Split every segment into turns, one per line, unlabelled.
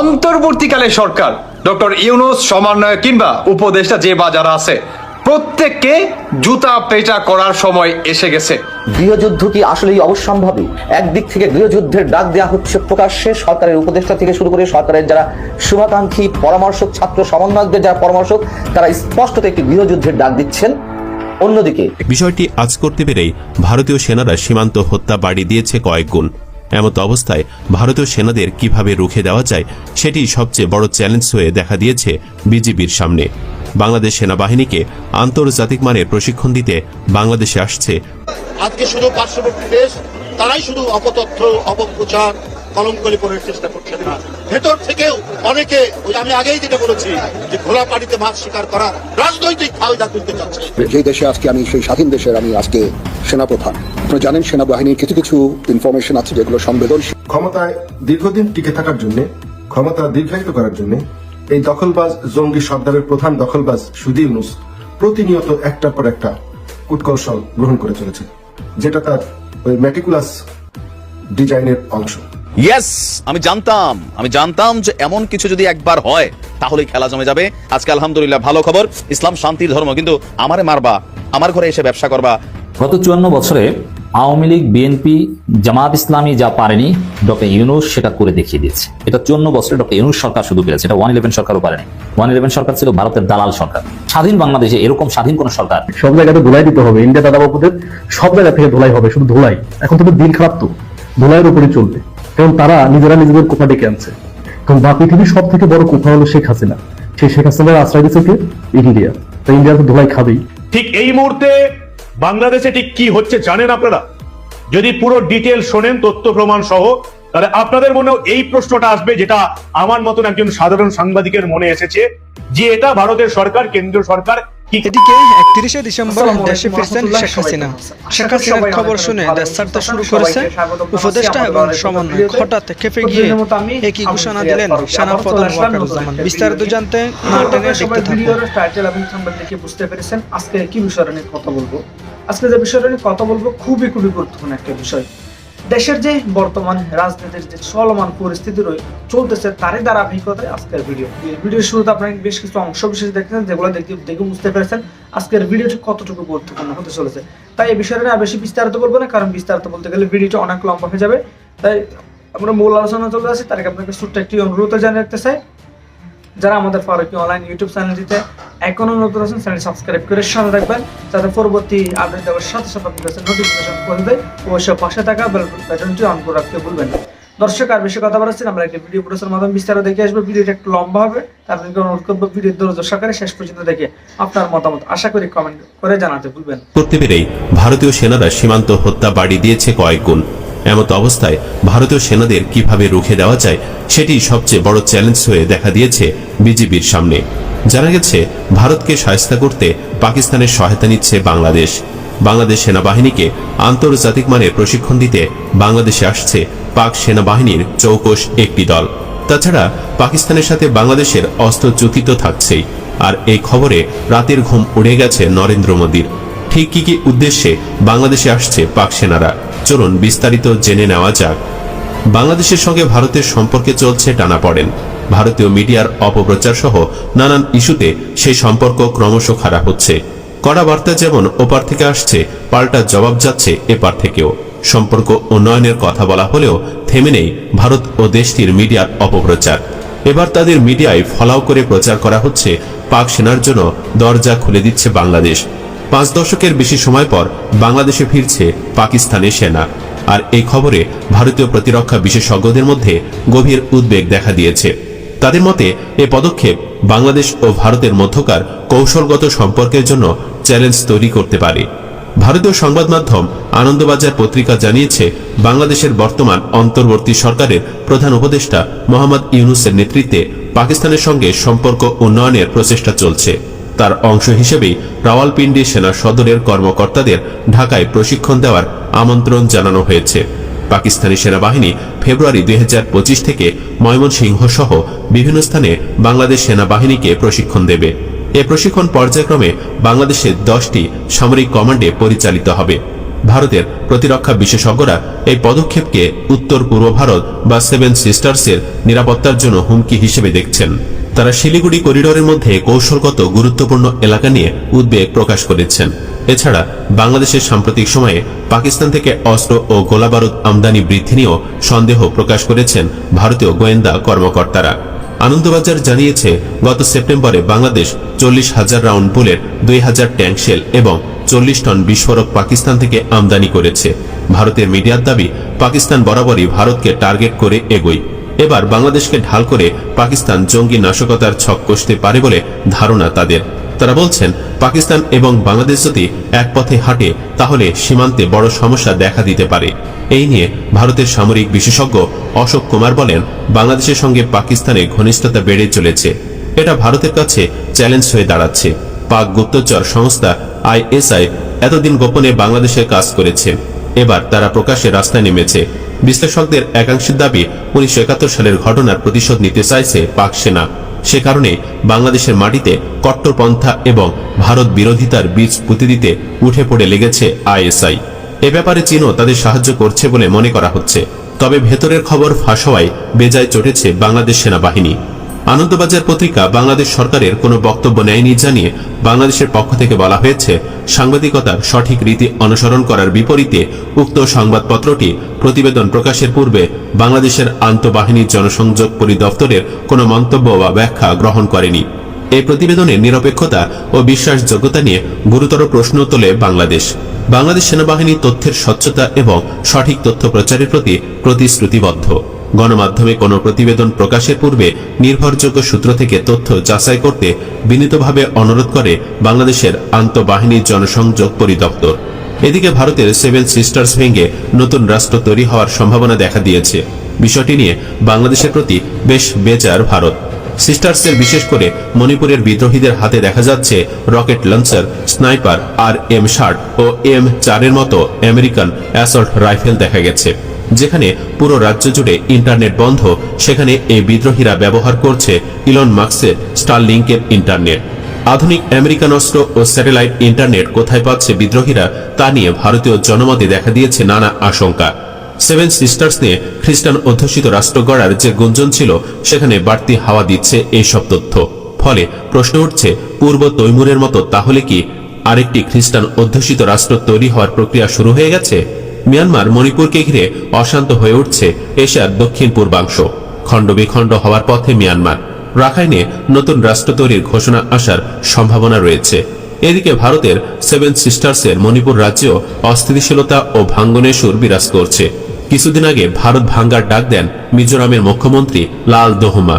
অন্তর্বর্তীকালে সরকার doctor Yunus সমন্বয় কিংবা উপদেষ্টা যে বা যারা আছে প্রত্যেককে জুতা পেটা করার সময় এসে গেছে।
গৃহযুদ্ধ কি আসলেই অবশ্যম্ভাবী? একদিক থেকে গৃহযুদ্ধের ডাক দেওয়া হচ্ছে প্রকাশ্যে সরকারের উপদেষ্টা থেকে শুরু করে সরকারের যারা শুভাকাঙ্ক্ষী পরামর্শক, ছাত্র সমন্বয়কদের যারা পরামর্শক, তারা স্পষ্টত একটি গৃহযুদ্ধের ডাক দিচ্ছেন। অন্যদিকে
বিষয়টি আজ করতে পেরেই ভারতীয় সেনারা সীমান্ত হত্যা বাড়িয়ে দিয়েছে কয়েক গুণ। এমত অবস্থায় ভারতীয় সেনাদের কিভাবে রুখে দেওয়া যায় সেটি সবচেয়ে বড় চ্যালেঞ্জ হয়ে দেখা দিয়েছে বিজিবির সামনে। বাংলাদেশ সেনাবাহিনীকে আন্তর্জাতিক মানের প্রশিক্ষণ দিতে বাংলাদেশে আসছে।
আজকে শুধু পার্শ্ববর্তী দেশ তারাই শুধু অপতথ্য, অপপ্রচার, কলঙ্কলি করার চেষ্টা করছে না, ভেতর থেকেও অনেকে, ওই আমি আগেই যেটা বলেছি যে ঘোলা পানিতে মাছ শিকার করা রাজনৈতিক ফায়দা তুলতে চাচ্ছে।
যে দেশে আজকে আমি সেই স্বাধীন দেশের আমি আজকে সেনাপ্রধান, আপনারা জানেন সেনাবাহিনীর কিছু কিছু ইনফরমেশন আছে যেগুলো সংবেদনশীল।
ক্ষমতায় দীর্ঘদিন টিকে থাকার জন্য, ক্ষমতা দীর্ঘায়িত করার জন্য এই দখলবাজ জঙ্গি সর্দারের প্রধান দখলবাজ সুদি ইউনূস প্রতিনিয়ত একটার পর একটা কূটকৌশল গ্রহণ করে চলেছে, যেটা তার ওই ম্যাটিকুলাস ডিজাইনের অংশ।
ইয়েস, আমি জানতাম যে এমন কিছু যদি একবার হয় তাহলেই খেলা জমে যাবে। আজকে আলহামদুলিল্লাহ ভালো খবর, ইসলাম শান্তির ধর্ম, কিন্তু আমারে মারবা, আমার ঘরে এসে ব্যবসা করবা।
গত 54 বছরে আওয়ামী লীগ, বিএনপি, জামাত ইসলামী যা পারেনি ডক্টর ইউনূস সেটা করে দেখিয়ে দিয়েছে। এটা 54 বছরে ডক্টর ইউনূস সরকার শুধু পেরেছে, এটা 111 সরকারও পারেনি। 111 সরকার ছিল ভারতের দালাল সরকার। স্বাধীন বাংলাদেশে এরকম স্বাধীন কোন সরকার,
সব জায়গাতে ধোলাই দিতে হবে, ইন্ডিয়া দাদাবাবুদের সব জায়গা থেকে ধোলাই হবে, শুধু ধোলাই। এখন তো দিন খারাপ, তো ধোলাইয়ের উপরে চলবে, কারণ তারা নিজেরা নিজেদের কোপা ডেকে আনছে। কারণ বা পৃথিবীর সব থেকে বড় কোপা হলো শেখ হাসিনা, সেই শেখ হাসিনার আশ্রয় দিচ্ছে কে? ইন্ডিয়া। তাই ইন্ডিয়া তো ধোলাই খাবেই।
ঠিক এই মুহূর্তে বাংলাদেশে ঠিক কি হচ্ছে জানেন আপনারা? যদি পুরো ডিটেল শোনেন, তথ্য প্রমাণ সহ, তাহলে আপনাদের মনেও এই প্রশ্নটা আসবে, যেটা আমার মতন একজন সাধারণ সাংবাদিকের মনে এসেছে, যে এটা ভারতের সরকার, কেন্দ্রীয় সরকার
এদিকে 31শে ডিসেম্বর দেশে ফিরছেন শেখ হাসিনা। শেখ হাসিনার খবর শুনে দেশ ছাড়তে শুরু করেছে উপদেষ্টা এবং সমন্বয়ক। হঠাৎ খেপে গিয়ে একই ঘোষণা দিলেন সেনাপ্রধান ওয়াকারুজ্জামান। বিস্তারিত জানতে না টেনে দেখতে থাকুন।
টাইটেল এবং থাম্বনেল দেখে বুঝতে পেরেছেন আজকে কি বিষয় নিয়ে কথা বলবো। আজকে যে বিষয়টা নিয়ে কথা বলবো খুবই গুরুত্বপূর্ণ একটা বিষয়। দেশের যে বর্তমান রাজনীতির যে চলমান পরিস্থিতি চলতেছে, তারই ধারাবাহিকতায় আজকের ভিডিওর শুরুতে আপনারা বেশ কিছু অংশ বিশেষ দেখতেছেন, যেগুলো দেখে বুঝতে পেরেছেন আজকের ভিডিওটি কতটুকু গুরুত্বপূর্ণ হতে চলেছে। তাই এই বিষয়টা নিয়ে বেশি বিস্তারিত বলবো না, কারণ বিস্তারিত বলতে গেলে ভিডিওটা অনেক লম্বা হয়ে যাবে। তাই আমরা মূল আলোচনা চলে আসি। তার আগে আপনাকে ছোট্ট একটি অনুরোধ জানিয়ে রাখতে চাই, যারা আমাদের ফারুকী অনলাইন ইউটিউব চ্যানেলটিতে এখনো নতুন আছেন, চ্যানেল সাবস্ক্রাইব করে সাথে থাকবেন, যাতে পরবর্তী আপডেট দেওয়ার সাথে সাথে আপনার কাছে নোটিফিকেশন পৌঁছে দেয়। অবশ্যই পাশে থাকা বেল বাটনটি অন করে রাখতে ভুলবেন না। দর্শক, আর বেশি কথা বলাচ্ছি, আমরা একটা ভিডিও প্রচারের মাধ্যমে বিস্তারিত দেখে আসবো। ভিডিওটা একটু লম্বা হবে, আপনাকে অনুরোধ করবো ভিডিও ধৈর্য সহকারে শেষ পর্যন্ত দেখে আপনার মতামত আশা করি কমেন্ট করে জানাতে ভুলবেন।
করতে পেরেই ভারতীয় সেনারা সীমান্ত হত্যা বাড়িয়ে দিয়েছে কয়েক গুণ। এমত অবস্থায় ভারতীয় সেনাদের কিভাবে রুখে দেওয়া যায় সেটি সবচেয়ে বড় চ্যালেঞ্জ হয়ে দেখা দিয়েছে বিজিবির সামনে। জানা গেছে ভারতকে শায়েস্তা করতে পাকিস্তানের সহায়তা নিচ্ছে বাংলাদেশ। বাংলাদেশ সেনাবাহিনীকে আন্তর্জাতিক মানের প্রশিক্ষণ দিতে বাংলাদেশে আসছে পাক সেনাবাহিনীর চৌকস একটি দল। তাছাড়া পাকিস্তানের সাথে বাংলাদেশের অস্ত্র চুক্তি তো থাকছেই। আর এই খবরে রাতের ঘুম উড়ে গেছে নরেন্দ্র মোদীর। ঠিক কি উদ্দেশ্যে বাংলাদেশে আসছে পাক সেনারা, চলুন বিস্তারিত জেনে নেওয়া যাক। বাংলাদেশের সঙ্গে ভারতের সম্পর্কে চলছে টানাপড়েন। ভারতীয় মিডিয়ার অপপ্রচার সহ নানান ইস্যুতে সেই সম্পর্ক ক্রমশ খারাপ হচ্ছে। কড়া বার্তা যেমন ওপার থেকে আসছে, পাল্টা জবাব যাচ্ছে এপার থেকেও। সম্পর্ক উন্নয়নের কথা বলা হলেও থেমে নেই ভারত ও দেশটির মিডিয়ার অপপ্রচার। এবার তাদের মিডিয়ায় ফলাও করে প্রচার করা হচ্ছে পাক সেনার জন্য দরজা খুলে দিচ্ছে বাংলাদেশ। 5 দশকের বেশি সময় পর বাংলাদেশে ফিরছে পাকিস্তানের সেনা। আর এই খবরে ভারতীয় প্রতিরক্ষা বিশেষজ্ঞদের মধ্যে গভীর উদ্বেগ দেখা দিয়েছে। তাদের মতে এই পদক্ষেপ বাংলাদেশ ও ভারতের মধ্যকার কৌশলগত সম্পর্কের জন্য চ্যালেঞ্জ তৈরি করতে পারে। ভারতীয় সংবাদ মাধ্যম আনন্দবাজার পত্রিকা জানিয়েছে, বাংলাদেশের বর্তমান অন্তর্বর্তী সরকারের প্রধান উপদেষ্টা মোহাম্মদ ইউনূসের নেতৃত্বে পাকিস্তানের সঙ্গে সম্পর্ক উন্নয়নের প্রচেষ্টা চলছে। তার অংশ হিসেবেই রাওয়ালপিন্ডি সেনা সদরের কর্মকর্তাদের ঢাকায় প্রশিক্ষণ দেওয়ার আমন্ত্রণ জানানো হয়েছে। পাকিস্তানি সেনাবাহিনী ফেব্রুয়ারি 2025 থেকে ময়মনসিংহ সহ বিভিন্ন স্থানে বাংলাদেশ সেনাবাহিনীকে প্রশিক্ষণ দেবে। এ প্রশিক্ষণ পর্যায়ক্রমে বাংলাদেশের 10টি সামরিক কমান্ডে পরিচালিত হবে। ভারতের প্রতিরক্ষা বিশেষজ্ঞরা এই পদক্ষেপকে উত্তর পূর্ব ভারত বা সেভেন সিস্টার্সের নিরাপত্তার জন্য হুমকি হিসেবে দেখছেন। তারা শিলিগুড়ি করিডোরের মধ্যে কৌশলগত গুরুত্বপূর্ণ এলাকা নিয়ে উদ্বেগ প্রকাশ করেছেন। এছাড়া বাংলাদেশের সাম্প্রতিক সময়ে পাকিস্তান থেকে অস্ত্র ও গোলাবারুদ আমদানি বৃদ্ধি নিয়েও সন্দেহ প্রকাশ করেছেন ভারতীয় গোয়েন্দা কর্মকর্তারা। আনন্দবাজার জানিয়েছে, গত সেপ্টেম্বরে Bangladesh 40,000 round bullet, 2,000 tank shell এবং 40 টন বিস্ফোরক পাকিস্তান থেকে আমদানি করেছে। ভারতের মিডিয়ার দাবি, পাকিস্তান বরাবরই ভারতকে টার্গেট করে এগোয়। এবার বাংলাদেশকে ঢাল করে পাকিস্তান জঙ্গি নাশকতার ছক কষতে পারে বলে ধারণা তাদের। তারা বলছেন, পাকিস্তান এবং বাংলাদেশ যদি এক পথে হাঁটে তাহলে সীমান্তে বড় সমস্যা দেখা দিতে পারে। এই নিয়ে ভারতের সামরিক বিশেষজ্ঞ অশোক কুমার বলেন, বাংলাদেশের সঙ্গে পাকিস্তানের ঘনিষ্ঠতা বেড়ে চলেছে। এটা ভারতের কাছে চ্যালেঞ্জ হয়ে দাঁড়াচ্ছে। পাক গুপ্তচর সংস্থা ISI এতদিন গোপনে বাংলাদেশে কাজ করেছে, এবার তারা প্রকাশ্যে রাস্তায় নেমেছে। বিশ্লেষকদের একাংশের দাবি, 1971 সালের ঘটনার প্রতিশোধ নিতে চাইছে পাক সেনা। সে কারণে বাংলাদেশের মাটিতে কট্টরপন্থা এবং ভারত বিরোধিতার বীজ পুঁতে দিতে উঠে পড়ে লেগেছে ISI। এ ব্যাপারে চীনও তাদের সাহায্য করছে বলে মনে করা হচ্ছে। তবে ভেতরের খবর ফাঁস হওয়ায় বেজায় চটেছে বাংলাদেশ সেনাবাহিনী। আনন্দবাজার পত্রিকা বাংলাদেশ সরকারের কোনো বক্তব্য নেয়নি জানিয়ে বাংলাদেশের পক্ষ থেকে বলা হয়েছে, সাংবাদিকতার সঠিক রীতি অনুসরণ করার বিপরীতে উক্ত সংবাদপত্রটি প্রতিবেদন প্রকাশের পূর্বে বাংলাদেশের আন্তঃবাহিনী জনসংযোগ পরিদপ্তরের কোনো মন্তব্য বা ব্যাখ্যা গ্রহণ করেনি। এই প্রতিবেদনের নিরপেক্ষতা ও বিশ্বাসযোগ্যতা নিয়ে গুরুতর প্রশ্ন তোলে বাংলাদেশ। বাংলাদেশ সেনাবাহিনী তথ্যের স্বচ্ছতা এবং সঠিক তথ্য প্রচারের প্রতি প্রতিশ্রুতিবদ্ধ। গণমাধ্যমে কোনো প্রতিবেদন প্রকাশের পূর্বে নির্ভরযোগ্য সূত্র থেকে তথ্য যাচাই করতে বিনীতভাবে অনুরোধ করে বাংলাদেশের আন্তঃবাহিনী জনসংযোগ পরিদপ্তর। এদিকে ভারতের সেভেন সিস্টার্স ভেঙে নতুন রাষ্ট্র তৈরি হওয়ার সম্ভাবনা দেখা দিয়েছে। বিষয়টি নিয়ে বাংলাদেশের প্রতি বেশ বেজার ভারত। সিস্টার্সের বিশেষ করে মণিপুরের বিদ্রোহীদের হাতে দেখা যাচ্ছে রকেট লঞ্চার, স্নাইপার, RM-60 ও M4 মতো আমেরিকান অ্যাসল্ট রাইফেল দেখা গেছে। যেখানে পুরো রাজ্য জুড়ে ইন্টারনেট বন্ধ, সেখানে এই বিদ্রোহীরা ব্যবহার করছে ইলন মাস্কের স্টারলিংকের ইন্টারনেট। আধুনিক আমেরিকান অস্ত্র ও স্যাটেলাইট ইন্টারনেট কোথায় পাচ্ছে বিদ্রোহীরা, তা নিয়ে ভারতীয় জনমতে দেখা দিয়েছে নানা আশঙ্কা। সেভেন সিস্টার্স নিয়ে খ্রিস্টান অধ্যুষিত রাষ্ট্র গড়ার যে গুঞ্জন ছিল, সেখানে বাড়তি হাওয়া দিচ্ছে এইসব তথ্য। ফলে প্রশ্ন উঠছে, পূর্ব তৈমুরের মতো তাহলে কি আরেকটি খ্রিস্টান অধ্যুষিত রাষ্ট্র তৈরি হওয়ার প্রক্রিয়া শুরু হয়ে গেছে? মিয়ানমার মণিপুরকে ঘিরে অশান্ত হয়ে উঠছে এশিয়ার দক্ষিণ পূর্বাংশ। খণ্ড বিখণ্ড হওয়ার পথে মিয়ানমার। রাখাইনে নতুন রাষ্ট্র তৈরির ঘোষণা আসার সম্ভাবনা রয়েছে। এদিকে ভারতের সেভেন সিস্টার্সের মণিপুর রাজ্যেও অস্থিতিশীলতা ও ভাঙ্গনের সুর বিরাজ করছে। কিছুদিন আগে ভারত ভাঙ্গার ডাক দেন মিজোরামের মুখ্যমন্ত্রী লাল দোহমা।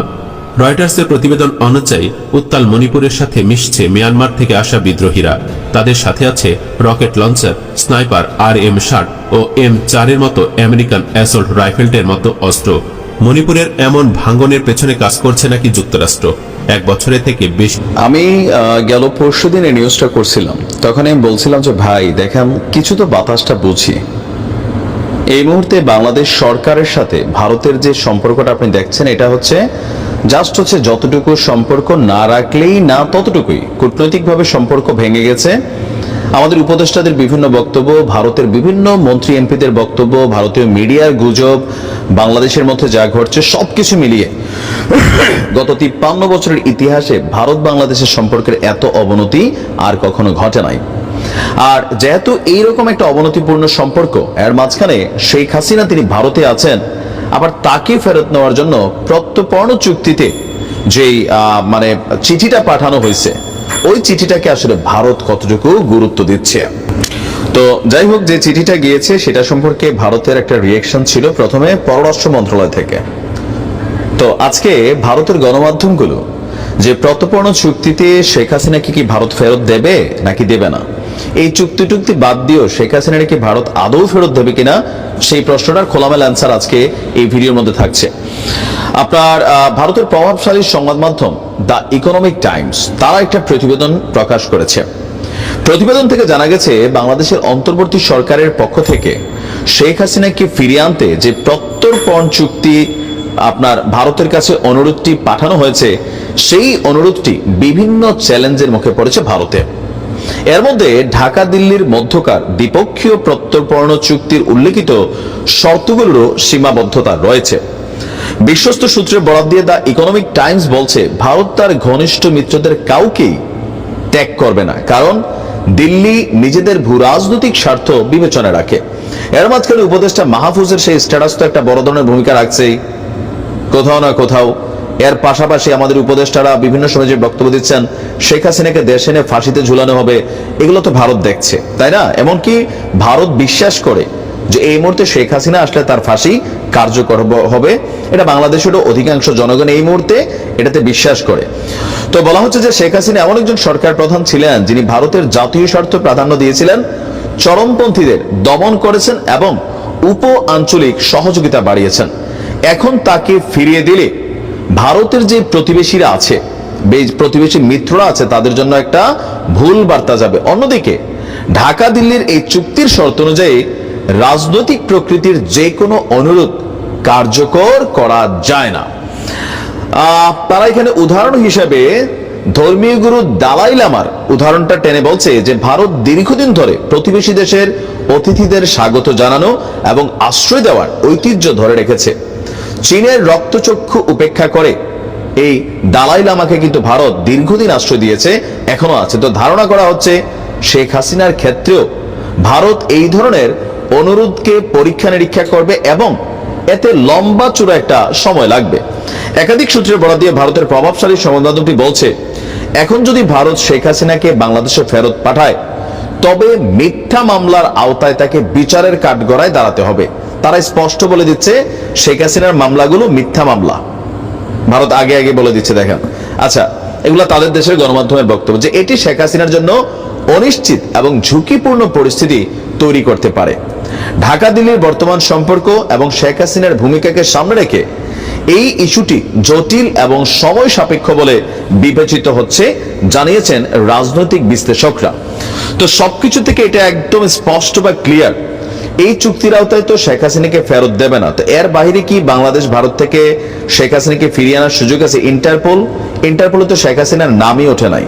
রয়টার্সের প্রতিবেদন অনুযায়ী উত্তাল মণিপুরের সাথে মিশছে মিয়ানমার থেকে আসা বিদ্রোহীরা। তাদের সাথে আছে রকেট লঞ্চার, স্নাইপার, RM-60 ও M4 মতো আমেরিকান অ্যাসল্ট রাইফেলের মতো অস্ত্র। মণিপুরের এমন ভাঙ্গনের পেছনে কাজ করছে নাকি যুক্তরাষ্ট্র? 1 বছরের থেকে বেশি।
আমি গেল পরশুদিন এই নিউজটা করছিলাম, তখন আমি বলছিলাম যে ভাই দেখেন, কিছু তো বাতাসটা বুঝি। এই মুহূর্তে বাংলাদেশ সরকারের সাথে ভারতের যে সম্পর্কটা আপনি দেখছেন, এটা হচ্ছে জাস্ট হচ্ছে যতটুকু সম্পর্ক না রাখলেই না ততটুকুই। কূটনৈতিকভাবে সম্পর্ক ভেঙে গেছে। আমাদের উপদেষ্টাদের বিভিন্ন বক্তব্য, ভারতের বিভিন্ন মন্ত্রী এমপিদের বক্তব্য, ভারতীয় মিডিয়ার গুজব, বাংলাদেশের মধ্যে যা ঘটছে সবকিছু মিলিয়ে গত 53 বছরের ইতিহাসে ভারত বাংলাদেশের সম্পর্কের এত অবনতি আর কখনো ঘটে নাই। আর যেহেতু এইরকম একটা অবনতিপূর্ণ সম্পর্ক, এর মাঝখানে শেখ হাসিনা তিনি ভারতে আছেন, আবার তাকে ফেরত নেওয়ার জন্য প্রত্যর্পণ চুক্তিতে যেই মানে চিঠিটা পাঠানো হয়েছে, ওই চিঠিটাকে আসলে ভারত কতটুকু গুরুত্ব দিচ্ছে। তো যাই হোক, যে চিঠিটা গিয়েছে সেটা সম্পর্কে ভারতের একটা রিয়েকশন ছিল প্রথমে পররাষ্ট্র মন্ত্রণালয় থেকে। তো আজকে ভারতের গণমাধ্যমগুলো যে প্রত্যর্পণ চুক্তিতে শেখ হাসিনাকে কি ভারত ফেরত দেবে নাকি দেবে না, এই চুক্তি বাদ দিয়েও শেখ হাসিনা কি ভারত আদৌ ফেরত দেবে কিনা, সেই প্রশ্নটার খোলামেলা অ্যান্সার আজকে এই ভিডিওর মধ্যে থাকছে। আপনার ভারতের প্রভাবশালী সংবাদ মাধ্যম দ্য ইকোনমিক টাইমস তারা একটা প্রতিবেদন প্রকাশ করেছে। প্রতিবেদন থেকে জানা গেছে, বাংলাদেশের অন্তর্বর্তী সরকারের পক্ষ থেকে শেখ হাসিনাকে ফিরিয়ে আনতে যে প্রত্যর্পণ চুক্তি আপনার ভারতের কাছে অনুরোধটি পাঠানো হয়েছে, সেই অনুরোধটি বিভিন্ন চ্যালেঞ্জের মুখে পড়েছে ভারতে। এর মধ্যে ঢাকা দিল্লির মধ্যকার দ্বিপক্ষীয় প্রত্যর্পণ চুক্তির উল্লেখিত শর্তগুলোরও সীমাবদ্ধতা রয়েছে। বিশ্বস্ত সূত্রে বরাত দিয়ে দ্য ইকোনমিক টাইমস বলছে, ভারত তার ঘনিষ্ঠ মিত্রদের কাউকেই ত্যাগ করবে না, কারণ দিল্লি নিজেদের ভূ রাজনৈতিক স্বার্থ বিবেচনা রাখে। এর মাঝখানে উপদেষ্টা মাহফুজের সেই স্ট্যাটাস তো একটা বড় ধরনের ভূমিকা রাখছেই কোথাও না কোথাও। এর পাশাপাশি আমাদের উপদেষ্টারা বিভিন্ন সময় যে বক্তব্য দিচ্ছেন, শেখ হাসিনাকে দেশে এনে ফাঁসিতে ঝুলানো হবে, এগুলো তো ভারত দেখছে, তাই না? এমনকি ভারত বিশ্বাস করে যে এই মুহূর্তে শেখ হাসিনা আসলে তার ফাঁসি কার্যকর হবে। এটা বাংলাদেশেরও অধিকাংশ জনগণ এই মুহূর্তে এটাতে বিশ্বাস করে। তো বলা হচ্ছে যে শেখ হাসিনা এমন একজন সরকার প্রধান ছিলেন যিনি ভারতের জাতীয় স্বার্থ প্রাধান্য দিয়েছিলেন, চরমপন্থীদের দমন করেছেন এবং উপ আঞ্চলিক সহযোগিতা বাড়িয়েছেন। এখন তাকে ফিরিয়ে দিলে ভারতের যে প্রতিবেশীরা আছে, প্রতিবেশী মিত্ররা আছে, তাদের জন্য একটা ভুল বার্তা যাবে। অন্যদিকে ঢাকা দিল্লির এই চুক্তির শর্ত অনুযায়ী রাজনৈতিক প্রকৃতির যে কোনো অনুরোধ কার্যকর করা যায় না। তারা এখানে উদাহরণ হিসেবে ধর্মীয় গুরু দালাই লামার উদাহরণটা টেনে বলছে যে ভারত দীর্ঘদিন ধরে প্রতিবেশী দেশের অতিথিদের স্বাগত জানানো এবং আশ্রয় দেওয়ার ঐতিহ্য ধরে রেখেছে। চীনের রক্তচক্ষু উপেক্ষা করে এই দালাই লামাকে কিন্তু ভারত দীর্ঘদিন আশ্রয় দিয়েছে, এখনো আছে। তো ধারণা করা হচ্ছে শেখ হাসিনার ক্ষেত্রেও ভারত এই ধরনের অনুরোধকে পরীক্ষা নিরীক্ষা করবে এবং এতে লম্বা চূড়া একটা সময় লাগবে। একাধিক সূত্রের বরাত দিয়ে ভারতের প্রভাবশালী সংবাদমাধ্যমটি বলছে, এখন যদি ভারত শেখ হাসিনাকে বাংলাদেশে ফেরত পাঠায় তবে মিথ্যা মামলার আওতায় তাকে বিচারের কাঠগড়ায় দাঁড়াতে হবে। তারা স্পষ্ট বলে দিচ্ছে শেখ হাসিনার মামলাগুলো মিথ্যা মামলা। ভারত আগে আগে বলে দিচ্ছে, দেখেন। আচ্ছা, এগুলা তাদের দেশের গণমাধ্যমের বক্তব্য যে এটি শেখ হাসিনার জন্য অনিশ্চিত এবং ঝুঁকিপূর্ণ পরিস্থিতি তৈরি করতে পারে। ঢাকা দিল্লির বর্তমান সম্পর্ক এবং শেখ হাসিনার ভূমিকাকে সামনে রেখে এই ইস্যুটি জটিল এবং সময় সাপেক্ষ বলে বিবেচিত হচ্ছে, জানিয়েছেন রাজনৈতিক বিশ্লেষকরা। তো সবকিছু থেকে এটা একদম স্পষ্ট বা ক্লিয়ার, এই চুক্তির আওতায় তো শেখ হাসিনাকে ফেরত দেবে না। তো এর বাইরে কি বাংলাদেশ ভারত থেকে শেখ হাসিনাকে ফিরিয়ে আনার সুযোগ আছে? ইন্টারপোলে তো শেখ হাসিনার নামই ওঠে নাই।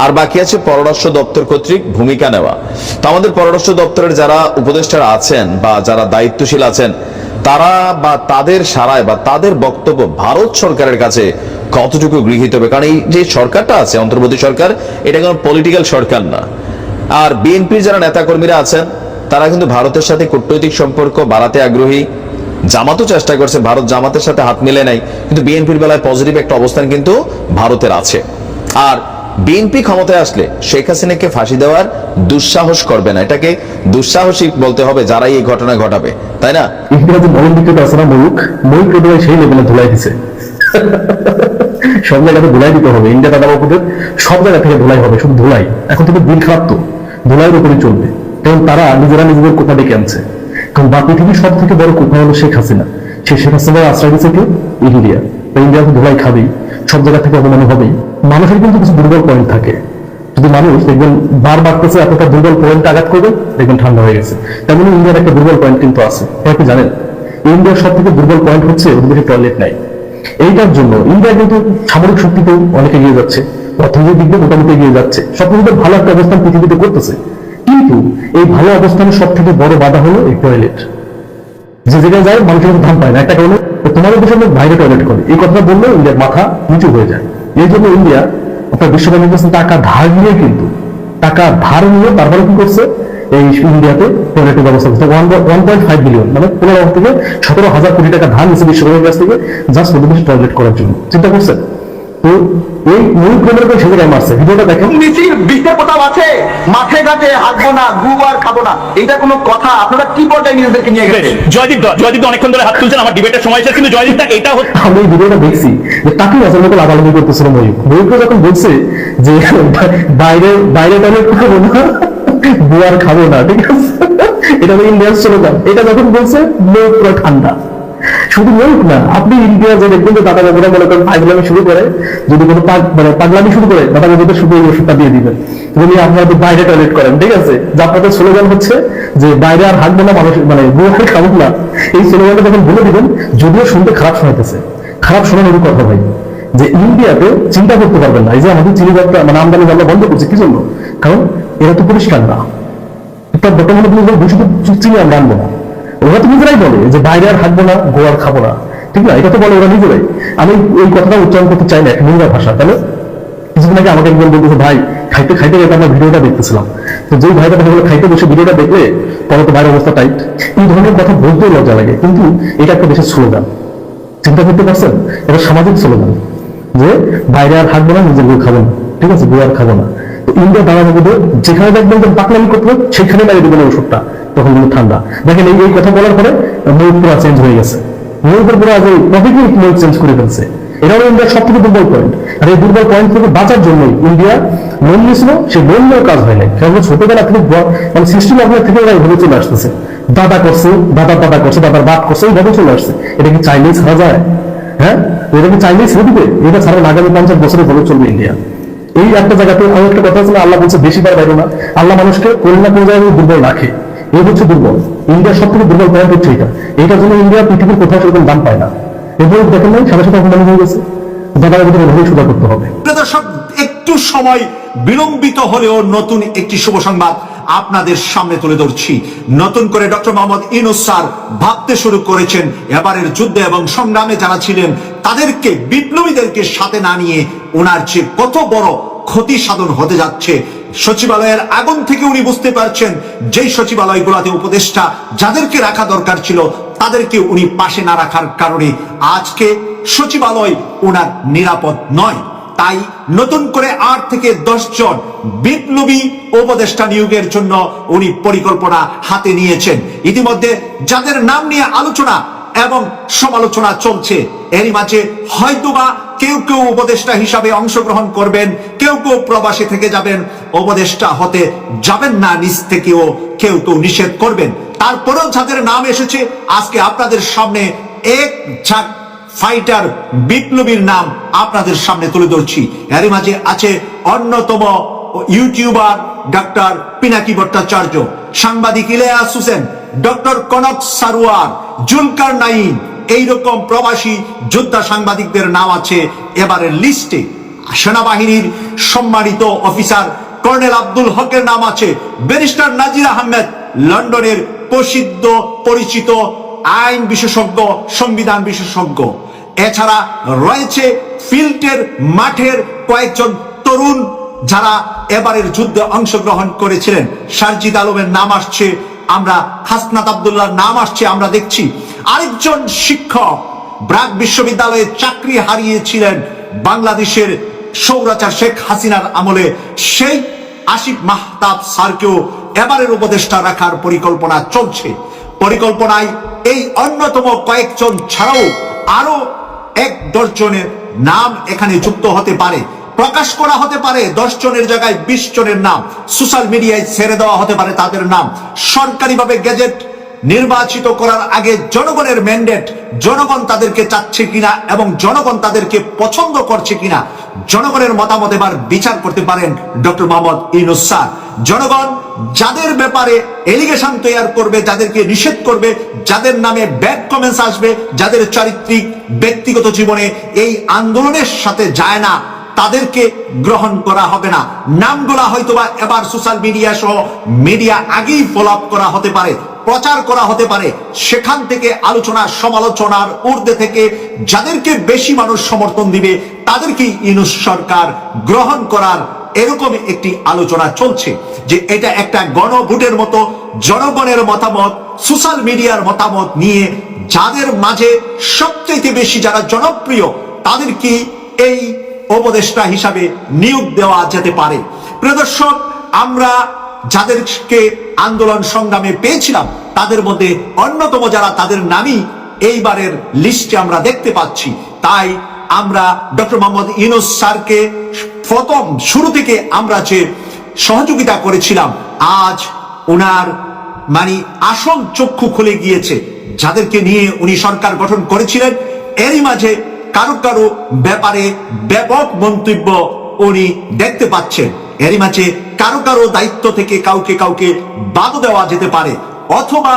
আর বাকি আছে পররাষ্ট্র দপ্তর কর্তৃক ভূমিকা নেওয়া। তো আমাদের পররাষ্ট্র দপ্তরের যারা উপদেষ্টারা আছেন বা যারা দায়িত্বশীল আছেন, তারা বা তাদের সারায় বা তাদের বক্তব্য ভারত সরকারের কাছে কতটুকু গৃহীত হবে? কারণ এই যে সরকারটা আছে, অন্তর্বর্তী সরকার, এটা কোনো পলিটিক্যাল সরকার না। আর বিএনপির যারা নেতাকর্মীরা আছেন, তারা কিন্তু ভারতের সাথে কূটনৈতিক সম্পর্ক বাড়াতে আগ্রহী। জামাতও চেষ্টা করছে, ভারত জামাতের সাথে হাত মিলে নাই, কিন্তু বিএনপির বেলায় পজিটিভ একটা অবস্থান কিন্তু ভারতের আছে। আর বিএনপি ক্ষমতায় আসলে শেখ হাসিনাকে ফাঁসি দেওয়ার দুঃসাহস করবে না। এটাকে দুঃসাহসিক বলতে হবে যারাই এই ঘটনা ঘটাবে, তাই না?
ইন্ডিয়াতে মরণ দিতে আছে না, ময়ূক সেই লেভেলে ধুলাই দিছে। সব জায়গাতে ধুলাই দিতে হবে। ইন্ডিয়া দাদা বাবুদের সব জায়গা থেকে ধুলাই হবে, শুধু ধুলাই। এখন থেকে দিন খারাপ তো ধুলাইয়ের উপরে চলবে, কারণ তারা নিজেরা নিজেদের কোপা ডেকে আনছে। কারণ বা পৃথিবীর সব থেকে বড় কোপা হলো শেখ হাসিনা। সেই শেখ হাসিনার আশ্রয় দিচ্ছে কি? ইন্ডিয়া। ইন্ডিয়া তো ধুলাই খাবেই, সব জায়গা থেকে অবমাননা হবেই। মানুষের কিন্তু কিছু দুর্বল পয়েন্ট থাকে। যদি মানুষ দেখবেন বার বাড়তেছে, আপনার দুর্বল পয়েন্ট আঘাত করবে, দেখবেন ঠান্ডা হয়ে গেছে। তেমনি ইন্ডিয়ার একটা দুর্বল পয়েন্ট কিন্তু আছে। আপনি জানেন ইন্ডিয়ার সব থেকে দুর্বল পয়েন্ট হচ্ছে ওদের দেশে টয়লেট নাই। এইটার জন্য ইন্ডিয়া কিন্তু সামরিক শক্তিতেও অনেক এগিয়ে যাচ্ছে, অর্থনৈতিক দিক দিয়ে মোটামুটি এগিয়ে যাচ্ছে, সব কিছু ভালো একটা অবস্থান পৃথিবীতে করতেছে। কিন্তু এই ভালো অবস্থানের সব থেকে বড় বাধা হলো এই টয়লেট। যে জায়গায় যায় মানুষের ধান পায় না, একটা কারণে তোমাদের দেশে লোক বাইরে টয়লেট করে। এই কথা বললে ইন্ডিয়ার মাথা নিচু হয়ে যায়। এই জন্য ইন্ডিয়া আপনার বিশ্বব্যাংকের কাছে টাকা ধার নিয়ে, কিন্তু টাকা ধার নিয়ে তারপরে কি করছে, এই ইন্ডিয়াতে টয়লেটের ব্যবস্থা করছে। 1.5 বিলিয়ন মানে 15 থেকে 17,000 কোটি টাকা ধার নিচ্ছে বিশ্বব্যাংকের কাছ থেকে, জাস্ট ওদের দেশে টয়লেট করার জন্য। চিন্তা করছেন? তো এই মূল প্রবলেমটা সে জায়গায় মারছে। ভিডিওটা দেখেন।
বিশ্বের কোথাও আছে মাঠে ঘাটে হাঁটবো না, গুবার খাবো না, এটা কোনো কথা? আপনারা কি পর্যায়ে নিজেদেরকে নিয়ে গেছেন?
জয়দীপ অনেকক্ষণ ধরে হাত তুলছেন, আমার ডিবেটের সময় শেষ, কিন্তু জয়দীপটা এটা হচ্ছে।
আমি এই ভিডিওটা দেখছি যে তাকে আসলে মতো লাভালাভি করতেছিল ময়ূরকে যখন বলছে যে বাইরে টয়লেট খাবো না, গুয়ার খাবো না, ঠিক আছে, এটা আমি ইন্ডিয়ার চলে যান, এটা যখন বলছে ময়ূর পুরো ঠান্ডা। শুধু ময়ূর না, আপনি ইন্ডিয়া যে দেখবেন যে দাদা বাবুরা মনে করেন পাগলামি শুরু করে, যদি কোনো পাগলামি শুরু করে, দাদা বাবুদের শুধু এই ওষুধটা দিয়ে দিবেন, যদি আপনারা তো বাইরে টয়লেট করেন, ঠিক আছে, যে আপনাদের স্লোগান হচ্ছে যে বাইরে আর হাঁটবো না, মানুষ মানে গুয়ার খাবো না, এই স্লোগানটা যখন বলে দিবেন, যদিও শুনতে খারাপ শোনাইতেছে, খারাপ শোনানোর কথা ভাই, যে ইন্ডিয়াতে চিন্তা করতে পারবেন না, এই যে আমাদের চিনি যাত্রা মানে আমদানি আমরা বন্ধ করছি কি জন্য, কারণ এরা তো পরিষ্কার না। তার বর্তমানে ঘোষিত চুক্তি নিয়ে আমরা আনবো না। ওরা তো নিজেরাই বলে যে বাইরে আর থাকবো না, গোয়ার খাবো না, ঠিক না? এটা তো বলে ওরা নিজেরাই। আমি এই কথাটা উচ্চারণ করতে চাই না, একটা নোংরা ভাষা, তাহলে কিছুদিন আগে আমাকে একজন বলতেছে ভাই খাইতে খাইতে আমরা ভিডিওটা দেখতেছিলাম, তো যেই ভাইটা খাইতে বসে ভিডিওটা দেখলে তবে তো বাইরের অবস্থা টাইট, এই ধরনের কথা বলতেও লজ্জা লাগে। কিন্তু এটা একটা দেশের স্লোগান, চিন্তা করতে পারছেন? এটা সামাজিক স্লোগান যে বাইরে আর থাকবো না, নিজের গো খাবো না, ঠিক আছে, গো আর খাবো না। তো ইন্ডিয়া দাঁড়ানোর মধ্যে যেখানে দেখবেন যে পাকলামি করতে হবে সেখানে বাইরে দেবেন ওষুধটা, তখন কিন্তু ঠান্ডা। দেখেন এই কথা বলার পরে মুখ পুরো চেঞ্জ হয়ে গেছে, মুখের পুরো আজ প্রফিটলি মুখ চেঞ্জ করে ফেলছে। এটাও ইন্ডিয়ার সব থেকে দুর্বল পয়েন্ট। আর এই দুর্বল পয়েন্ট থেকে বাঁচার জন্যই ইন্ডিয়া লোন নিয়েছিল, সেই লোন নিয়েও কাজ হয় নাই। কারণ ছোটবেলা থেকে মানে সৃষ্টি লগ্নের থেকে ওরা এইভাবে চলে আসতেছে, দাদা করছে, দাদার দাদা করছে, দাদার বাপ করছে, এইভাবে চলে আসছে। এটা কি চাইলেই ছাড়া যায়? হ্যাঁ, এটা কি চাইলেই ছেড়ে দিবে? এটা ছাড়া আগামী 50 বছরে ভালো চলবে ইন্ডিয়া। এই একটা জায়গাতে আমি একটা কথা আছে না, আল্লাহ বলছে বেশি বার বাইরো না। আল্লাহ মানুষকে কোন না কোন জায়গায় দুর্বল রাখে, এই হচ্ছে দুর্বল। ইন্ডিয়ার সব থেকে দুর্বল পয়েন্ট হচ্ছে এটা। এইটার জন্য ইন্ডিয়া পৃথিবীর কোথাও সেরকম দাম পায় না। এরপর দেখেন নাই সাথে সাথে অপমান হয়ে গেছে, দাদার ভিতরে ভাবেই সুদা করতে হবে।
দর্শক, একটু সময় বিলম্বিত হলেও নতুন একটি শুভ সংবাদ আপনাদের সামনে তুলে ধরছি। নতুন করে ডক্টর মোহাম্মদ ইউনূস স্যার ভাবতে শুরু করেছেন এবারের যুদ্ধে এবং সংগ্রামে যারা ছিলেন তাদেরকে, বিপ্লবীদেরকে সাথে না নিয়ে ওনার যে কত বড় ক্ষতি সাধন হতে যাচ্ছে। সচিবালয়ের আগুন থেকে উনি বুঝতে পারছেন যেই সচিবালয়গুলোতে উপদেষ্টা যাদেরকে রাখা দরকার ছিল তাদেরকে উনি পাশে না রাখার কারণে আজকে সচিবালয় ওনার নিরাপদ নয়। তাই নতুন করে 8 থেকে 10 জন বিপ্লবী উপদেষ্টা নিয়োগের জন্য উনি পরিকল্পনা হাতে নিয়েছেন। ইতিমধ্যে যাদের নাম নিয়ে আলোচনা এবং সমালোচনা চলছে, এরই মাঝে হয়তোবা কেউ কেউ উপদেষ্টা হিসাবে অংশগ্রহণ করবেন, কেউ কেউ প্রবাসী থেকে যাবেন, উপদেষ্টা হতে যাবেন না নিজ থেকেও কেউ কেউ নিষেধ করবেন। তারপরেও যাদের নাম এসেছে আজকে আপনাদের সামনে এক ঝাঁক ফাইটার বিপ্লবীর নাম আপনাদের সামনে তুলে ধরছি। এরই মাঝে আছে অন্যতম ইউটিউবার ডক্টর পিনাকি ভট্টাচার্য, সাংবাদিক ইলিয়াস হোসেন, ডক্টর কনক সারোয়ার, জুলকার নাইন, এইরকম প্রবাসী যোদ্ধা সাংবাদিকদের নাম আছে এবারের লিস্টে। সেনাবাহিনীর সম্মানিত অফিসার কর্নেল আব্দুল হকের নাম আছে, ব্যারিস্টার নাজির আহমেদ, লন্ডনের প্রসিদ্ধ পরিচিত আইন বিশেষজ্ঞ, সংবিধান বিশেষজ্ঞ। এছাড়া রয়েছে ফিল্ডের মাঠের কয়েকজন তরুণ যারা এবারের যুদ্ধে অংশগ্রহণ করেছিলেন। সারজিদ আলমের নাম আসছে, আমরা হাসনাত আব্দুল্লাহর নাম আসছে, আমরা দেখছি। আরেকজন শিক্ষক ব্র্যাক বিশ্ববিদ্যালয়ে চাকরি হারিয়েছিলেন বাংলাদেশের স্বৈরাচার শেখ হাসিনার আমলে, সেই আসিফ মাহতাব স্যারকেও এবারের উপদেষ্টা রাখার পরিকল্পনা চলছে। পরিকল্পনায় এই অন্যতম কয়েকজন ছাড়াও আরো 1-10 জনের নাম এখানে যুক্ত হতে পারে, প্রকাশ করা হতে পারে 10 জনের জায়গায় 20 জনের নাম, সোশ্যাল মিডিয়ায় ছেড়ে দেওয়া হতে পারে তাদের নাম। সরকারিভাবে গেজেট নির্বাচিত করার আগে জনগণের ম্যান্ডেট, জনগণ তাদেরকে চাচ্ছে কিনা এবং জনগণ তাদেরকে পছন্দ করছে কিনা, জনগণের মতামত এবার বিচার করতে পারেন ডক্টর মোহাম্মদ ইউনূস স্যার। জনগণ যাদের ব্যাপারে এলিগেশন তৈরি করবে, যাদেরকে নিষেধ করবে, যাদের নামে ব্যাড কমেন্টস আসবে, যাদের চারিত্রিক ব্যক্তিগত জীবনে এই আন্দোলনের সাথে যায় না, তাদেরকে গ্রহণ করা হবে না। নামগুলা হয়তোবা এবার সোশ্যাল মিডিয়া সহ মিডিয়া আগেই ফলো আপ করা হতে পারে, প্রচার করা হতে পারে। সেখান থেকে আলোচনা সমালোচনার ঊর্ধ্বে থেকে যাদেরকে বেশি মানুষ সমর্থন দিবে তাদেরকে ইউনূস সরকার গ্রহণ করার এরকম একটি আলোচনা চলছে। যে এটা একটা গণভোটের মতো জনগণের মতামত, সোশ্যাল মিডিয়ার মতামত নিয়ে যাদের মাঝে সবচেয়ে বেশি যারা জনপ্রিয় তাদেরকে এই উপদেষ্টা হিসাবে নিয়োগ দেওয়া যেতে পারে। প্রিয় দর্শক, আমরা যাদেরকে আন্দোলন সংগ্রামে পেয়েছিলাম তাদের মধ্যে অন্যতম যারা, তাদের নামই এইবারের লিস্টে আমরা দেখতে পাচ্ছি। তাই আমরা ডক্টর মোহাম্মদ ইউনূস স্যারকে প্রথম শুরু থেকে আমরা যে সহযোগিতা করেছিলাম, আজ ওনার মানে আসল চক্ষু খুলে গিয়েছে। যাদেরকে নিয়ে উনি সরকার গঠন করেছিলেন এরই মাঝে কারো কারো ব্যাপারে ব্যাপক মন্তব্য উনি দেখতে পাচ্ছেন। এরই মাঝে কারো কারো দায়িত্ব থেকে কাউকে কাউকে বাদ দেওয়া যেতে পারে, অথবা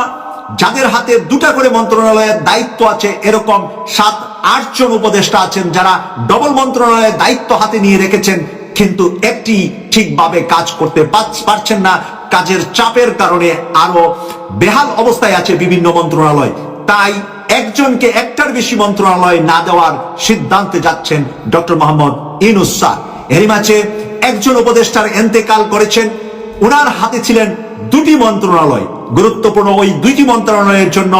যাদের হাতে 2টা করে মন্ত্রণালয়ের দায়িত্ব আছে এরকম 7-8 জন উপদেষ্টা আছেন যারা ডবল মন্ত্রণালয়ের দায়িত্ব হাতে নিয়ে রেখেছেন, কিন্তু একটি ঠিকভাবে কাজ করতে পারছেন না। কাজের চাপের কারণে আরো বেহাল অবস্থায় আছে বিভিন্ন মন্ত্রণালয়। তাই একজনকে একটার বেশি মন্ত্রণালয় না দেওয়ার সিদ্ধান্তে যাচ্ছেন ডক্টর মোহাম্মদ ইউনূস স্যার। এরই মাঝে একজন উপদেষ্টার ইন্তেকাল করেছেন, ওনার হাতে ছিলেন দুটি মন্ত্রণালয়। গুরুত্বপূর্ণ ওই দুইটি মন্ত্রণালয়ের জন্য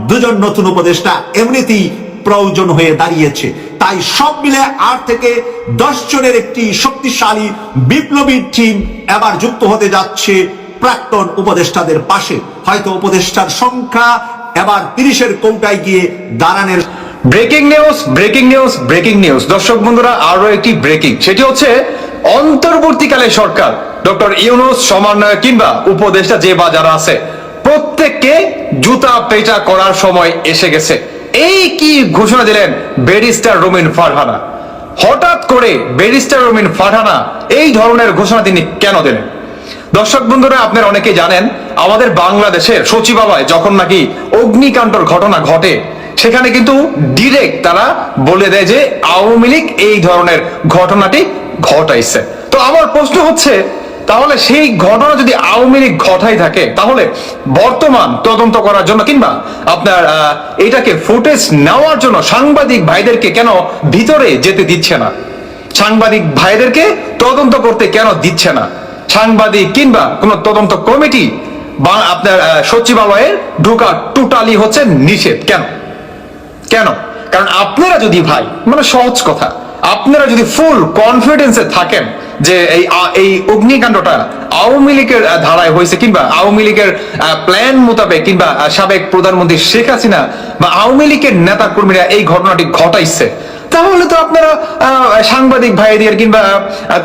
দুজন নতুন উপদেষ্টা এমনিতেই প্রয়োজন হয়ে দাঁড়িয়েছে। তাই সব মিলে 8 থেকে 10 জনের একটি শক্তিশালী বিপ্লবী টিম এবার যুক্ত হতে যাচ্ছে প্রাক্তন উপদেষ্টাদের পাশে। হয়তো উপদেষ্টার সংখ্যা এবার 30-এর কৌটায় গিয়ে দাঁড়ানোর।
Breaking news, breaking news, breaking news. দর্শক বন্ধুরা, আরো একটি ব্রেকিং, সেটি হচ্ছে অন্তর্বর্তীকালে সরকার, ডক্টর ইউনূস সমন্বয়ক কিংবা উপদেষ্টা যে বা যারা আছে, প্রত্যেককে জুতা পেটা করার সময় এসে গেছে। এই কি ঘোষণা দিলেন ব্যারিস্টার রুমিন ফারহানা। হঠাৎ করে ব্যারিস্টার রুমিন ফারহানা এই ধরনের ঘোষণা তিনি কেন দিলেন? দর্শক বন্ধুরা, আপনারা অনেকেই জানেন, আমাদের বাংলাদেশের সচিবালয় যখন নাকি অগ্নিকাণ্ডের ঘটনা ঘটে, সেখানে কিন্তু ডিরেক্ট তারা বলে দেয় যে আওয়ামী লীগ এই ধরনের ঘটনাটি ঘটাইছে। তো আমার প্রশ্ন হচ্ছে, তাহলে সেই ঘটনা যদি আওয়ামী লীগ ঘটাই থাকে, তাহলে বর্তমান তদন্ত করার জন্য কিংবা আপনার এটাকে ফুটেজ নেওয়ার জন্য সাংবাদিক ভাইদেরকে কেন ভিতরে যেতে দিচ্ছে না? সাংবাদিক ভাইদেরকে তদন্ত করতে কেন দিচ্ছে না? সাংবাদিক কিংবা কোন তদন্ত কমিটি বা আপনার সচিবালয়ে ঢোকা টোটালি হচ্ছে নিষেধ। কেন? কেন? কারণ আপনারা যদি ভাই, মানে সহজ কথা, আপনারা যদি ফুল কনফিডেন্সে থাকেন যে এই অগ্নিকাণ্ডটা আওয়ামী লীগের ধারায় হয়েছে কিংবা আওয়ামী লীগের প্ল্যান মোতাবেক কিংবা সাবেক প্রধানমন্ত্রী শেখ হাসিনা বা আওয়ামী লীগের নেতা কর্মীরা এই ঘটনাটি ঘটাইছে, তাহলে তো আপনারা সাংবাদিক ভাইদের কিংবা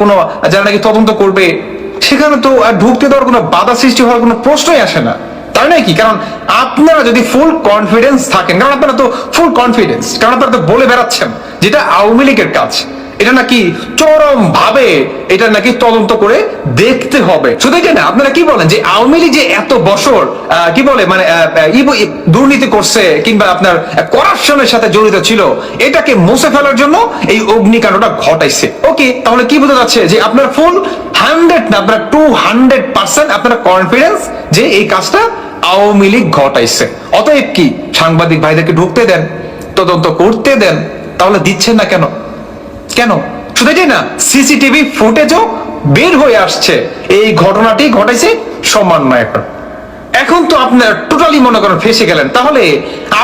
কোনো যারা নাকি তদন্ত করবে, সেখানে তো ঢুকতে দেওয়ার কোনো বাধা সৃষ্টি হওয়ার কোনো প্রশ্নই আসে না, তাই নয় কি? কারণ আপনারা যদি ফুল কনফিডেন্স থাকেন, কারণ আপনারা তো ফুল কনফিডেন্স, কারণ আপনারা তো বলে বেড়াচ্ছেন যেটা আওয়ামী লীগের কাজ, এটা নাকি চরম ভাবে এটা নাকি তদন্ত করে দেখতে হবে। শুধু এটা না, আপনারা কি বলেন যে আওয়ামী লীগ যে এত বছর কি বলে মানে দুর্নীতি করছে কিংবা আপনার করাপশনের সাথে জড়িত ছিল, এটাকে মুছে ফেলার জন্য এই অগ্নিকাণ্ডটা ঘটাইছে। ওকে, তাহলে কি বোঝা যাচ্ছে যে আপনার ফুল 100 না, আপনার 200% আপনার কনফিডেন্স যে এই কাজটা আওয়ামী লীগ ঘটাইছে। অতএব কি সাংবাদিক ভাইদেরকে ঢুকতে দেন, তদন্ত করতে দেন, তাহলে দিচ্ছেন না কেন? কেন? শুধু এটাই না, সিসিটিভি ফুটেজও বের হয়ে আসছে এই ঘটনাটি ঘটাইছে সমন্বয়ক। এখন তো আপনার টোটালি মনে করেন ফেসে গেলেন, তাহলে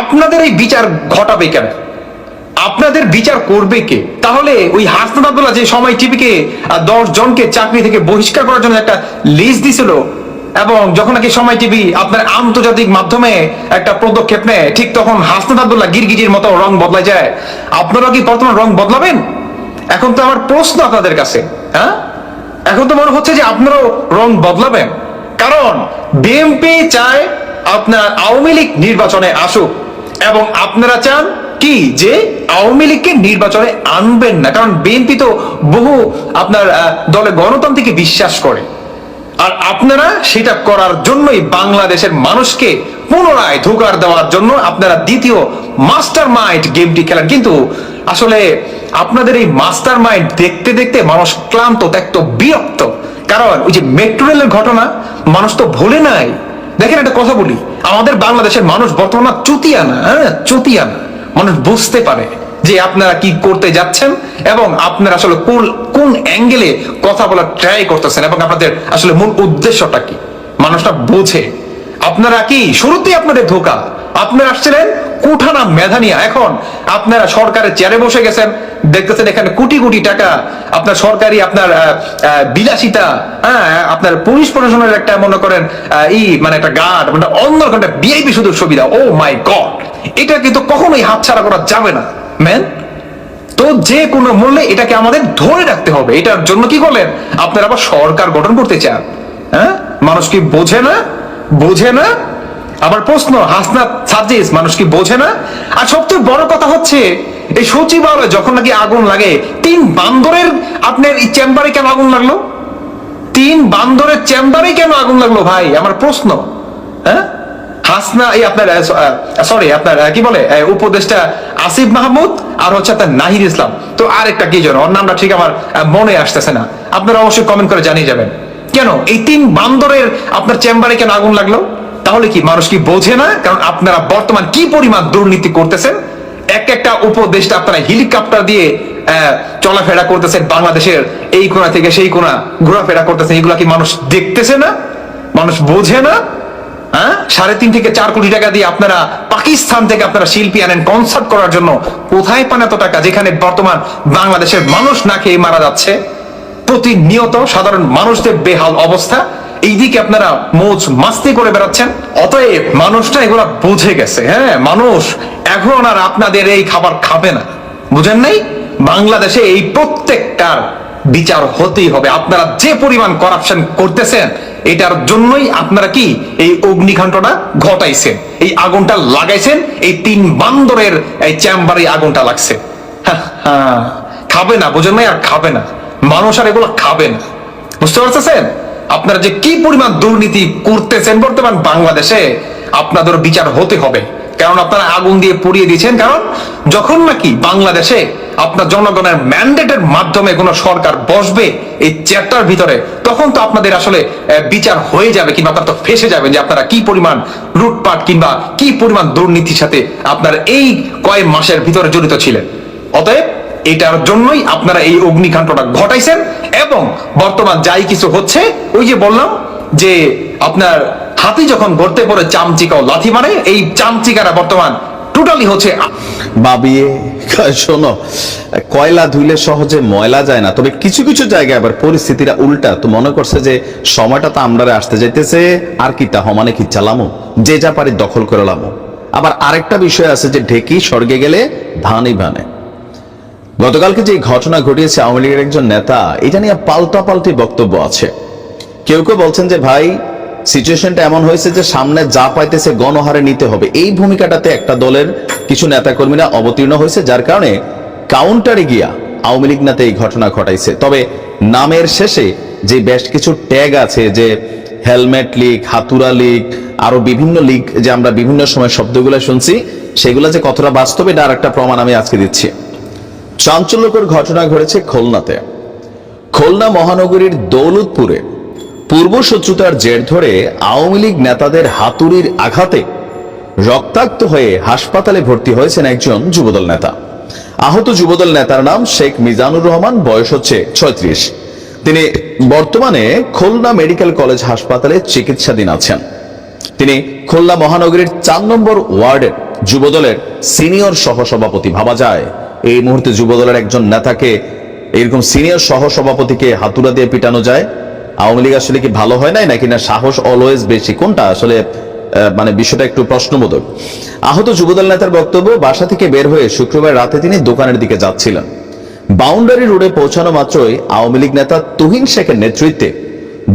আপনাদের এই বিচার ঘটাবে কেন? আপনাদের বিচার করবে কে? তাহলে ওই হাসনাত আব্দুল্লাহ যে সময় টিভিকে 10 জনকে চাকরি থেকে বহিষ্কার করার জন্য একটা লিস্ট দিছিল, এবং যখন নাকি সময় টিভি আপনার আন্তর্জাতিক মাধ্যমে একটা পদক্ষেপ নেয়, ঠিক তখন হাসনাত আব্দুল্লাহ গিরগিটির মতো রং বদলা যায়। আপনারা কি বর্তমান রং বদলাবেন? এখন তো আমার প্রশ্ন আপনাদের কাছে, হ্যাঁ, এখন তো মনে হচ্ছে যে আপনারাও রং বদলাবেন। কারণ বিএনপি চায় আপনার আওয়ামী লীগ নির্বাচনে আসুক, এবং আপনারা চান কি যে আওয়ামী লীগকে নির্বাচনে আনবেন না, কারণ বিএনপি তো বহু আপনার দলে গণতন্ত্রকে বিশ্বাস করে। আর আপনারা সেটা করার জন্যই বাংলাদেশের মানুষকে পুনরায় ধোঁকার দেওয়ার জন্য আপনারা দ্বিতীয় মাস্টার মাইন্ড গেমটি খেলেন। কিন্তু আসলে আপনাদের এই মাস্টার মাইন্ড দেখতে দেখতে মানুষ ক্লান্ত, ত্যক্ত, বিরক্ত। কারণ ওই যে মেট্রো রেলের ঘটনা মানুষ তো ভুলে নাই। দেখেন একটা কথা বলি, আমাদের বাংলাদেশের মানুষ বর্তমানে চুতিয়ানা, চুতিয়ানা। মানুষ বুঝতে পারে যে আপনারা কি করতে যাচ্ছেন এবং আপনারা আসলে কোন অ্যাঙ্গেলে কথা বলার ট্রাই করতেছেন এবং আপনাদের আসলে মূল উদ্দেশ্যটা কি, মানুষটা বোঝে। আপনারা কি শুরুতেই আপনাদের ধোঁকা, আপনারা আসছিলেন কুঠানা মেধানিয়া, এখন আপনারা সরকারের চেয়ারে বসে গেছেন, দেখতেছেন এখানে কোটি কোটি টাকা আপনার সরকারি আপনার বিলাসিতা, আপনার পুলিশ প্রশাসনের একটা মনে করেন মানে একটা গার্ড, মানে অন্যরকম একটা ভিআইপি সুযোগ সুবিধা। ও মাই গড, এটা কিন্তু কখনোই হাতছাড়া করা যাবে না ম্যান। তো যে কোনো মূল্যে এটাকে আমাদের ধরে রাখতে হবে। এটার জন্য কি করলেন আপনারা আবার সরকার গঠন করতে চান? হ্যাঁ, মানুষ কি বোঝে না? বোঝে না? আবার প্রশ্ন, হাসনাত সাজিস মানুষ কি বোঝে না? আর সবচেয়ে বড় কথা হচ্ছে এই সচিবালয়ে যখন নাকি আগুন লাগে, 3 বান্দরের আপনার এই চেম্বারে কেন আগুন লাগলো? 3 বান্দরের চেম্বারে কেন আগুন লাগলো ভাই, আমার প্রশ্ন। হ্যাঁ, হাসনা এই আপনার সরি আপনার কি বলে উপদেষ্টা আসিফ মাহমুদ আর হচ্ছে আপনার নাহিদ ইসলাম, তো আরেকটা কি যেন ওর নামটা ঠিক আমার মনে আসতেছে না, আপনারা অবশ্যই কমেন্ট করে জানিয়ে যাবেন। কেন এই 3 বান্দরের আপনার চেম্বারে কেন আগুন লাগলো? তাহলে কি মানুষ কি বোঝে না? কারণ আপনারা বর্তমান কি পরিমাণ দুর্নীতি করতেছেন, একটা উপদেষ্টা আপনারা হেলিকপ্টার দিয়ে চলাফেরা করতেছেন, বাংলাদেশের এই কোণা থেকে সেই কোণা ঘোরাফেরা করতেছেন, এগুলা কি মানুষ দেখতেছে না? মানুষ বোঝে না? 3.5 থেকে 4 কোটি টাকা দিয়ে আপনারা পাকিস্তান থেকে আপনারা শিল্পী আনেন কনসার্ট করার জন্য। কোথায় পান এত টাকা, যেখানে বর্তমান বাংলাদেশের মানুষ না খেয়ে মারা যাচ্ছে, প্রতিনিয়ত সাধারণ মানুষদের বেহাল অবস্থা, এইদিকে আপনারা মৌজ মাস্তি করে বেড়াচ্ছেন। অতএব মানুষটা এগুলা বুঝে গেছে। হ্যাঁ, মানুষ এখন আর আপনাদের এই খাবার খাবে না, বুঝেন নাই? বাংলাদেশে এই প্রত্যেকটার বিচার হতেই হবে। আপনারা যে পরিমাণ করাপশন করতেছেন, এটার জন্যই আপনারা কি এই অগ্নিকাণ্ডটা ঘটাইছেন, এই আগুনটা লাগাইছেন, এই 3 বান্দরের এই চেম্বারে আগুনটা লাগছে। খাবে না, বুঝেন নাই? আর খাবে না মানুষ, আর এগুলো খাবে না। বুঝতে পারতেছেন আপনারা যে কি পরিমাণ দুর্নীতি করতেছেন বর্তমান বাংলাদেশে? আপনাদের বিচার হতে হবে, কারণ আপনারা আগুন দিয়ে পুড়িয়ে দিয়েছেন। কারণ যখন নাকি বাংলাদেশে আপনার জনগণের ম্যান্ডেটের মাধ্যমে কোনো সরকার বসবে এই চ্যাপ্টার ভিতরে, তখন তো আপনাদের আসলে বিচার হয়ে যাবে, কিংবা আপনারা তো ফেসে যাবেন যে আপনারা কি পরিমাণ লুটপাট কিংবা কি পরিমাণ দুর্নীতির সাথে আপনার এই কয়েক মাসের ভিতরে জড়িত ছিলেন। অতএব এটার জন্যই আপনারা এই অগ্নিকাণ্ডটা ঘটাইছেন। এবং বর্তমান যাই কিছু হচ্ছে, ওই যে বললাম যে আপনার হাতি যখন গড়তে পড়ে চামচিকাও লাথি মারে, এই চামচিকারা বর্তমান টোটালি হচ্ছে
বাবিয়ে। শোনো, কয়লা ধুইলে সহজে ময়লা যায় না, তবে কিছু কিছু জায়গায় আবার পরিস্থিতিটা উল্টা। তো মনে করছে যে সময়টা তো আমরা আসতে যাইতেছে, আর কি তা হমানে কি চালামো, যে যা পারি দখল করে লামো। আবার আরেকটা বিষয় আছে যে ঢেকি স্বর্গে গেলে ধানই ভানে। গতকালকে যে ঘটনা ঘটিয়েছে আওয়ামী লীগের একজন নেতা, এটা নিয়ে পাল্টাপাল্টি বক্তব্য আছে। কেউ কেউ বলছেন যে ভাই সিচুয়েশনটা এমন হয়েছে যে সামনে যা পাইতেছে গণহারে নিতে হবে, এই ভূমিকাটাতে একটা দলের কিছু নেতাকর্মীরা অবতীর্ণ হয়েছে, যার কারণে কাউন্টারে গিয়া আওয়ামী লীগ নেতা এই ঘটনা ঘটাইছে। তবে নামের শেষে যে বেশ কিছু ট্যাগ আছে, যে হেলমেট লীগ, হাতুরা লীগ, আরো বিভিন্ন লীগ, যে আমরা বিভিন্ন সময় শব্দগুলো শুনছি, সেগুলো যে কতটা বাস্তব এটা আর একটা প্রমাণ আমি আজকে দিচ্ছি। চাঞ্চল্যকর ঘটনা ঘটেছে খুলনাতে। খুলনা মহানগরীর দৌলতপুরে পূর্ব শত্রুতার জের ধরে আওয়ামী লীগ নেতাদের হাতুড়ির আঘাতে রক্তাক্ত হয়ে হাসপাতালে ভর্তি হয়েছেন একজন যুবদল নেতা। আহত যুবদল নেতার নাম শেখ মিজানুর রহমান, বয়স হচ্ছে 36। তিনি বর্তমানে খুলনা মেডিকেল কলেজ হাসপাতালে চিকিৎসাধীন আছেন। তিনি খুলনা মহানগরীর 4 নম্বর ওয়ার্ডের যুবদলের সিনিয়র সহসভাপতি। ভাবা যায় এই মুহূর্তে যুবদলের একজন নেতাকে, এরকম সিনিয়র সহসভাপতিকে হাতুড়া দিয়ে পিটানো যায়? আওয়ামী লীগ আসলে কি ভালো হয় নাই, নাকি না সাহস অলওয়েজ বেশি, কোনটা আসলে মানে বিষয়টা একটু প্রশ্নবোধক। আহত যুবদল নেতার বক্তব্য, বাসা থেকে বের হয়ে শুক্রবার রাতে তিনি দোকানের দিকে যাচ্ছিলেন। বাউন্ডারি রোডে পৌঁছানো মাত্রই আওয়ামী লীগ নেতা তুহিন শেখের নেতৃত্বে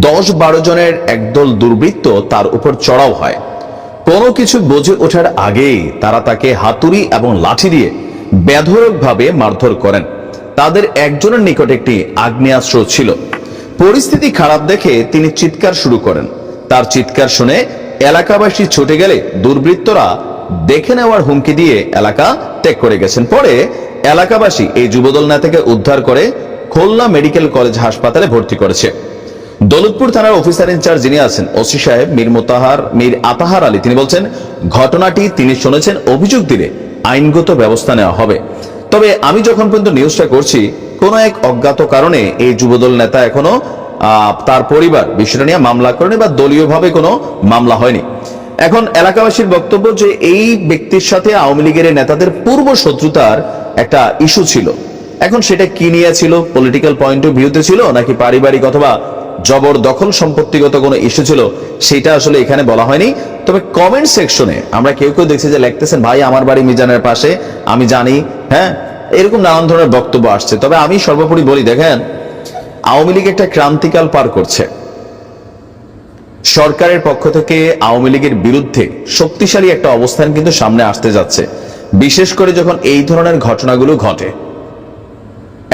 10-12 জনের একদল দুর্বৃত্ত তার উপর চড়াও হয়। কোনো কিছু বুঝে ওঠার আগেই তারা তাকে হাতুড়ি এবং লাঠি দিয়ে বেধড়কভাবে মারধর করেন। তাদের একজনের নিকট একটি আগ্নেয়াস্ত্র ছিল। পরিস্থিতি খারাপ দেখে তিনি চিৎকার শুরু করেন। তার চিৎকার শুনে এলাকাবাসী ছুটে গেলে দুর্বৃত্তরা দেখে নেওয়ার হুমকি দিয়ে এলাকা ত্যাগ করে গেছেন। পরে এলাকাবাসী এই যুবদল নেতাকে উদ্ধার করে খুলনা মেডিকেল কলেজ হাসপাতালে ভর্তি করেছে। দৌলতপুর থানার অফিসার ইনচার্জ যিনি আছেন ওসি সাহেব মীর আতাহার আলী, তিনি বলছেন ঘটনাটি তিনি শুনেছেন, অভিযোগ দিলে আইনগত ব্যবস্থা নেওয়া হবে। তবে আমি যখন পর্যন্ত নিউজটা করছি, কোন এক অজ্ঞাত কারণে এই যুবদল নেতা এখনো তার পরিবার বিষয়টা নিয়ে মামলা করেনি, বা দলীয়ভাবে কোনো মামলা হয়নি। এখন এলাকাবাসীর বক্তব্য যে এই ব্যক্তির সাথে আওয়ামী লীগের নেতাদের পূর্ব শত্রুতার একটা ইস্যু ছিল। এখন সেটা কি নিয়ে ছিল, পলিটিক্যাল পয়েন্ট অফ ভিউতে ছিল, নাকি পারিবারিক অথবা জবরদখল সম্পত্তিগত কোনো ইস্যু ছিল, সেটা আসলে এখানে বলা হয়নি। তবে কমেন্ট সেকশনে আমরা কেউ কেউ দেখছি যে লিখতেছেন ভাই আমার বাড়ি মিজানের পাশে, আমি জানি, হ্যাঁ, এরকম নানান ধরনের বক্তব্য আসছে। তবে আমি সর্বোপরি বলি, দেখেন আওয়ামী লীগ একটা ক্রান্তিকাল পার করছে। সরকারের পক্ষ থেকে আওয়ামী লীগের বিরুদ্ধে শক্তিশালী একটা অবস্থান কিন্তু সামনে আসতে যাচ্ছে, বিশেষ করে যখন এই ধরনের ঘটনাগুলো ঘটে।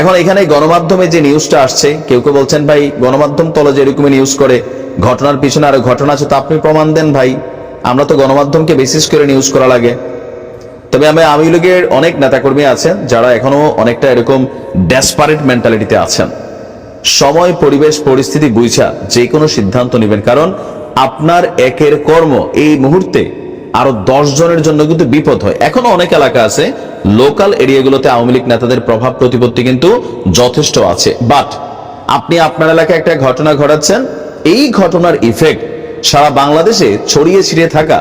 এখন এখানে গণমাধ্যমে যে নিউজটা আসছে, কেউ কেউ বলছেন ভাই গণমাধ্যম তলে যে এরকমই নিউজ করে, ঘটনার পিছনে আরো ঘটনা আছে, তো আপনি প্রমাণ দেন ভাই। আমরা তো গণমাধ্যমকে বেসিস করে নিউজ করা লাগে। তবে আওয়ামী লীগের অনেক নেতাকর্মী আছেন যারা এখনো অনেকটা এরকম ডেসপারেট মেন্টালিটিতে আছেন। সময় পরিবেশ পরিস্থিতি বুঝা যে কোনো সিদ্ধান্ত নেবেন, কারণ আপনার একের কর্ম এই মুহূর্তে আরো 10 জনের জন্য কিন্তু বিপদ হয়। এখনো অনেক এলাকা আছে, লোকাল এরিয়াগুলোতে আওয়ামী লীগ নেতাদের প্রভাব প্রতিপত্তি কিন্তু যথেষ্ট আছে, বাট আপনি আপনার এলাকায় একটা ঘটনা ঘটাচ্ছেন, এই ঘটনার ইফেক্ট সারা বাংলাদেশে ছড়িয়ে ছিটিয়ে থাকা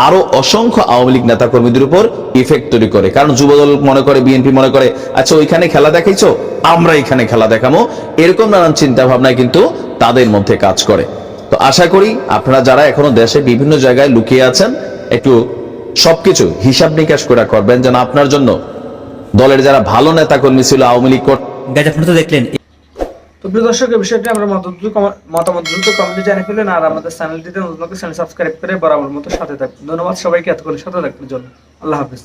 আরো অসংখ্য আওয়ামী লীগ নেতা কর্মীদের উপর ইফেক্ট তৈরি করে। কারণ যুবদল মনে করে, বিএনপি মনে করে, আচ্ছা ওইখানে খেলা দেখাইছো, আমরা এখানে খেলা দেখাবো, এরকম নানান চিন্তা ভাবনায় কিন্তু তাদের মধ্যে কাজ করে। তো আশা করি আপনারা যারা এখনো দেশে বিভিন্ন জায়গায় লুকিয়ে আছেন, একটু সবকিছু হিসাব নিকাশ করে করবেন, যেন আপনার জন্য দলের যারা ভালো নেতা কর্মী ছিল আওয়ামী লীগ
দেখলেন। তো প্রিয় দর্শক, এই বিষয়টি আমরা মতামত দ্রুত কমেন্টে জানিয়ে ফেলেন, আর আমাদের চ্যানেলটিতে নতুন চ্যানেল সাবস্ক্রাইব করে বরাবর মতো সাথে থাকুন। ধন্যবাদ সবাইকে এতক্ষণ সাথে থাকার জন্য। আল্লাহ হাফেজ।